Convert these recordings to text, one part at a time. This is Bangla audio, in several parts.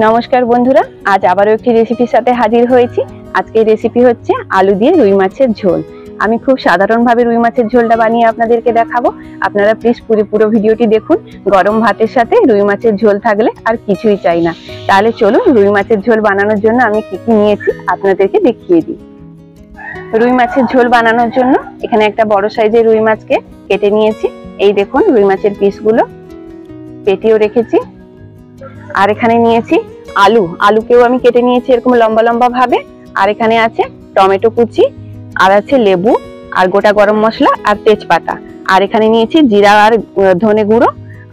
নমস্কার বন্ধুরা, আজ আবারও একটি রেসিপির সাথে হাজির হয়েছি। আজকের রেসিপি হচ্ছে আলু দিয়ে রুই মাছের ঝোল। আমি খুব সাধারণভাবে রুই মাছের ঝোলটা বানিয়ে আপনাদেরকে দেখাবো। আপনারা প্লিজ পুরো ভিডিওটি দেখুন। গরম ভাতের সাথে রুই মাছের ঝোল থাকলে আর কিছুই চাই না। তাহলে চলুন রুই মাছের ঝোল বানানোর জন্য আমি কি কি নিয়েছি আপনাদেরকে দেখিয়ে দিই। রুই মাছের ঝোল বানানোর জন্য এখানে একটা বড় সাইজের রুই মাছকে কেটে নিয়েছি। এই দেখুন রুই মাছের পিসগুলো পেটিও রেখেছি। আর এখানে নিয়েছি আলুকেও আমি কেটে নিয়েছি এরকম লম্বা লম্বা ভাবে। আর এখানে আছে টমেটো কুচি, আর আছে লেবু, আর গোটা গরম মশলা, আর তেজপাতা। আর এখানে নিয়েছি জিরা আর ধনে গুঁড়ো।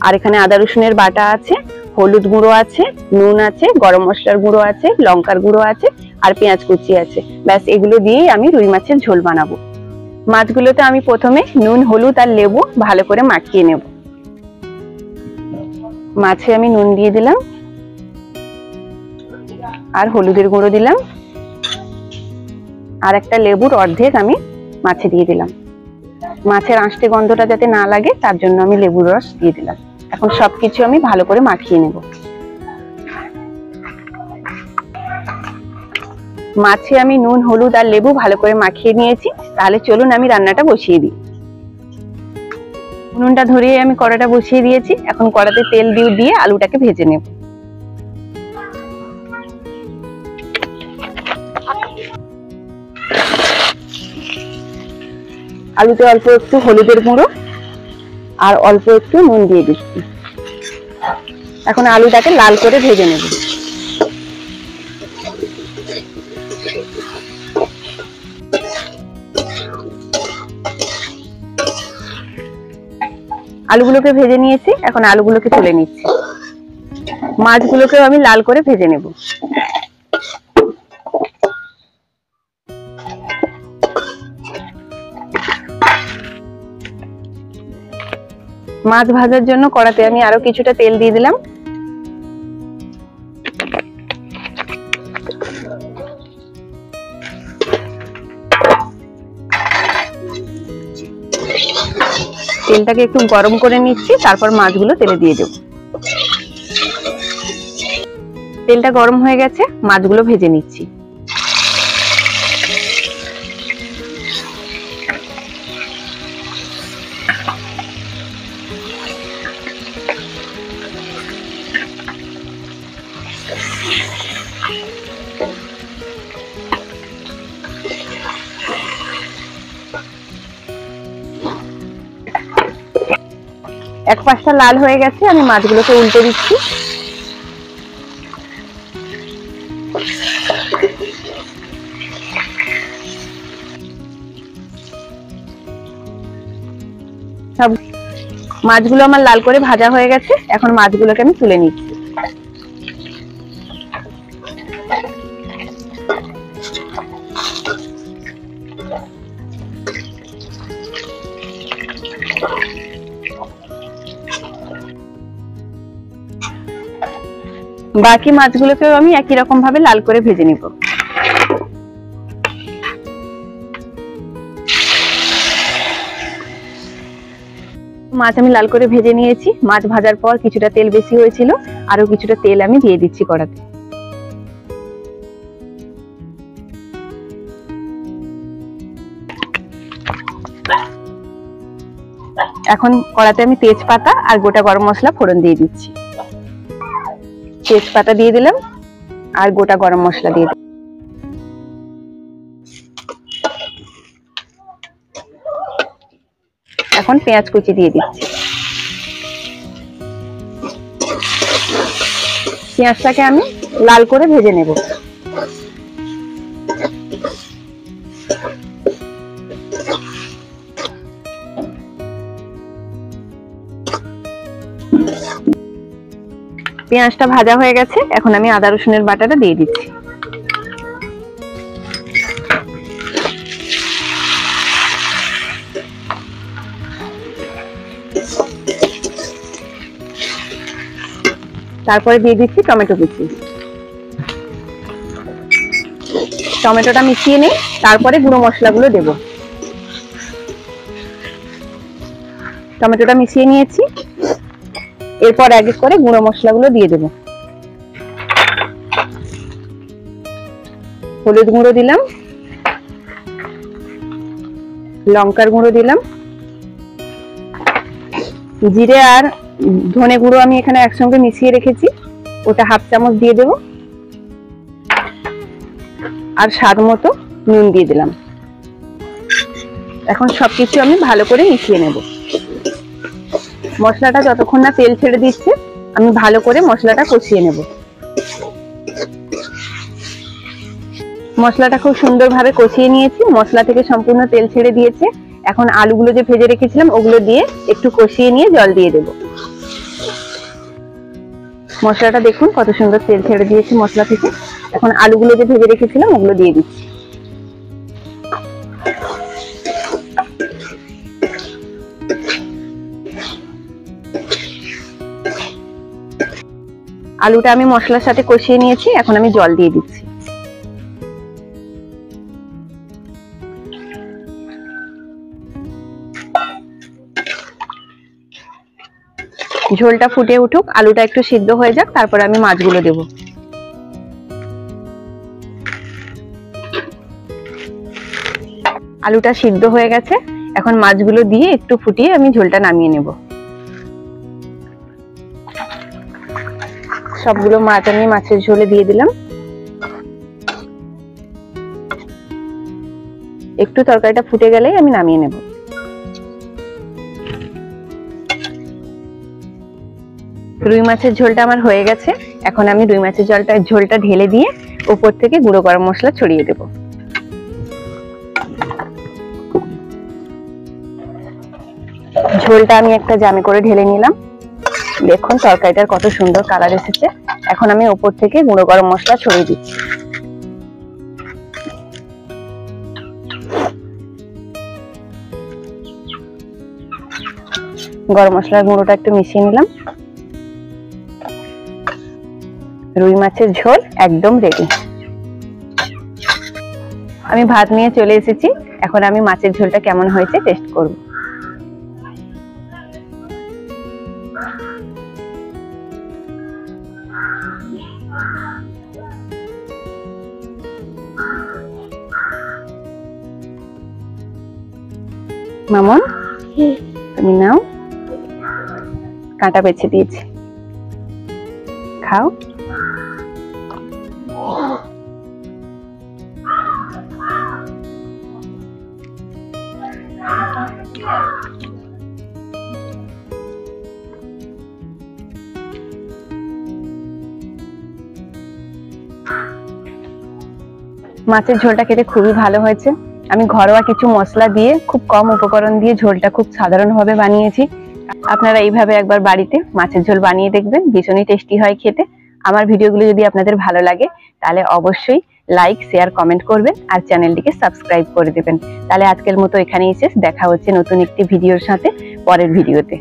আর এখানে আদা রসুনের বাটা আছে, হলুদ গুঁড়ো আছে, নুন আছে, গরম মশলার গুঁড়ো আছে, লঙ্কার গুঁড়ো আছে, আর পেঁয়াজ কুচি আছে। ব্যাস এগুলো দিয়েই আমি রুই মাছের ঝোল বানাবো। মাছগুলোতে আমি প্রথমে নুন, হলুদ আর লেবু ভালো করে মাখিয়ে নেব। মাছে আমি নুন দিয়ে দিলাম, আর হলুদের গুঁড়ো দিলাম, আর একটা লেবুর অর্ধেক আমি মাছে দিয়ে দিলাম। মাছের আঁশটে গন্ধটা যাতে না লাগে তার জন্য আমি লেবুর রস দিয়ে দিলাম। এখন সবকিছু আমি ভালো করে মাখিয়ে নেব। মাছে আমি নুন, হলুদ আর লেবু ভালো করে মাখিয়ে নিয়েছি। তাহলে চলুন আমি রান্নাটা বসিয়ে দিই। উনুনটা ধরিয়ে আমি কড়াটা বসিয়ে দিয়েছি। এখন কড়াতে তেল দিয়ে আলুটাকে ভেজে নেব। আলুতে অল্প একটু হলুদের গুঁড়ো আর অল্প একটু নুন দিয়ে দিচ্ছি। এখন আলুটাকে লাল করে ভেজে নেব। আলুগুলোকে ভেজে নিয়েছি, এখন আলুগুলোকে তুলে নিচ্ছি। মাছগুলোকেও আমি লাল করে ভেজে নেব। মাছ ভাজার জন্য কড়াতে আমি আরো কিছুটা তেল দিয়ে দিলাম। তেলটাকে একটু গরম করে নিচ্ছি, তারপর মাছগুলো তেলে দিয়ে দেব। তেলটা গরম হয়ে গেছে, মাছগুলো ভেজে নিচ্ছি। এক পাশটা লাল হয়ে গেছে, আমি মাছগুলোকে উল্টে দিচ্ছি। সব মাছগুলো আমার লাল করে ভাজা হয়ে গেছে। এখন মাছগুলোকে আমি তুলে নিচ্ছি। বাকি মাছগুলোকেও আমি একই রকম ভাবে লাল করে ভেজে নিব। মাছ আমি লাল করে ভেজে নিয়েছি। মাছ ভাজার পর কিছুটা তেল বেশি হয়েছিল, আরো কিছুটা তেল আমি দিয়ে দিচ্ছি কড়াতে। এখন কড়াতে আমি তেজপাতা আর গোটা গরম মশলা ফোড়ন দিয়ে দিচ্ছি। তেজপাতা দিয়ে দিলাম আর গোটা গরম মশলা দিয়ে দিলাম। এখন পেঁয়াজ কুচি দিয়ে দিচ্ছি। পেঁয়াজটাকে আমি লাল করে ভেজে নেব। পেঁয়াজটা ভাজা হয়ে গেছে, এখন আমি আদা রসুনের বাটাটা দিয়ে দিচ্ছি। তারপরে দিয়ে দিচ্ছি টমেটো কুচি। টমেটোটা মিশিয়ে নিই, তারপরে গুঁড়ো মশলাগুলো দেব। টমেটোটা মিশিয়ে নিয়েছি, এরপর এক এক করে গুঁড়ো মশলাগুলো দিয়ে দেব। হলুদ গুঁড়ো দিলাম, লঙ্কার গুঁড়ো দিলাম, জিরে আর ধনে গুঁড়ো আমি এখানে একসঙ্গে মিশিয়ে রেখেছি, ওটা হাফ চামচ দিয়ে দেব, আর স্বাদ মতো নুন দিয়ে দিলাম। এখন সবকিছু আমি ভালো করে মিশিয়ে নেব। মশলাটা যতক্ষণ না তেল ছেড়ে দিচ্ছে আমি ভালো করে মশলাটা কষিয়ে নেব। মশলাটা খুব সুন্দরভাবে কষিয়ে নিয়েছি, মশলা থেকে সম্পূর্ণ তেল ছেড়ে দিয়েছে। এখন আলুগুলো যে ভেজে রেখেছিলাম ওগুলো দিয়ে একটু কষিয়ে নিয়ে জল দিয়ে দেব। মশলাটা দেখুন কত সুন্দর তেল ছেড়ে দিয়েছে মশলা থেকে। এখন আলুগুলো যে ভেজে রেখেছিলাম ওগুলো দিয়ে দিচ্ছি। আলুটা আমি মশলার সাথে কষিয়ে নিয়েছি, এখন আমি জল দিয়ে দিচ্ছি। ঝোলটা ফুটে উঠুক, আলুটা একটু সিদ্ধ হয়ে যাক, তারপর আমি মাছগুলো দেব। আলুটা সিদ্ধ হয়ে গেছে, এখন মাছগুলো দিয়ে একটু ফুটিয়ে আমি ঝোলটা নামিয়ে নেব। সবগুলো মাছ আমি মাছের ঝোলে দিয়ে দিলাম। একটু তরকারিটা ফুটে গেলেই আমি নামিয়ে নেব। রুই মাছের ঝোলটা আমার হয়ে গেছে, এখন আমি রুই মাছের ঝোলটা ঢেলে দিয়ে উপর থেকে গুঁড়ো গরম মশলা ছড়িয়ে দেব। ঝোলটা আমি একটা জামে করে ঢেলে নিলাম। দেখুন তরকারিটার কত সুন্দর কালার এসেছে। এখন আমি উপর থেকে গুঁড়ো গরম মশলা ছড়িয়ে দিচ্ছি। গরম মশলার গুঁড়োটা একটু মিশিয়ে নিলাম। রুই মাছের ঝোল একদম রেডি। আমি ভাত নিয়ে চলে এসেছি, এখন আমি মাছের ঝোলটা কেমন হয়েছে টেস্ট করব। মামন তুমি নাও, কাঁটা বেছে দিয়েছি, খাও। মাছের ঝোলটা খেতে খুবই ভালো হয়েছে। আমি ঘরোয়া কিছু মশলা দিয়ে খুব কম উপকরণ দিয়ে ঝোলটা খুব সাধারণভাবে বানিয়েছি। আপনারা এইভাবে একবার বাড়িতে মাছের ঝোল বানিয়ে দেখবেন, ভীষণই টেস্টি হয় খেতে। আমার ভিডিওগুলো যদি আপনাদের ভালো লাগে তাহলে অবশ্যই লাইক, শেয়ার, কমেন্ট করবেন আর চ্যানেলটিকে সাবস্ক্রাইব করে দেবেন। তাহলে আজকের মতো এখানেই শেষ, দেখা হচ্ছে নতুন একটি ভিডিওর সাথে পরের ভিডিওতে।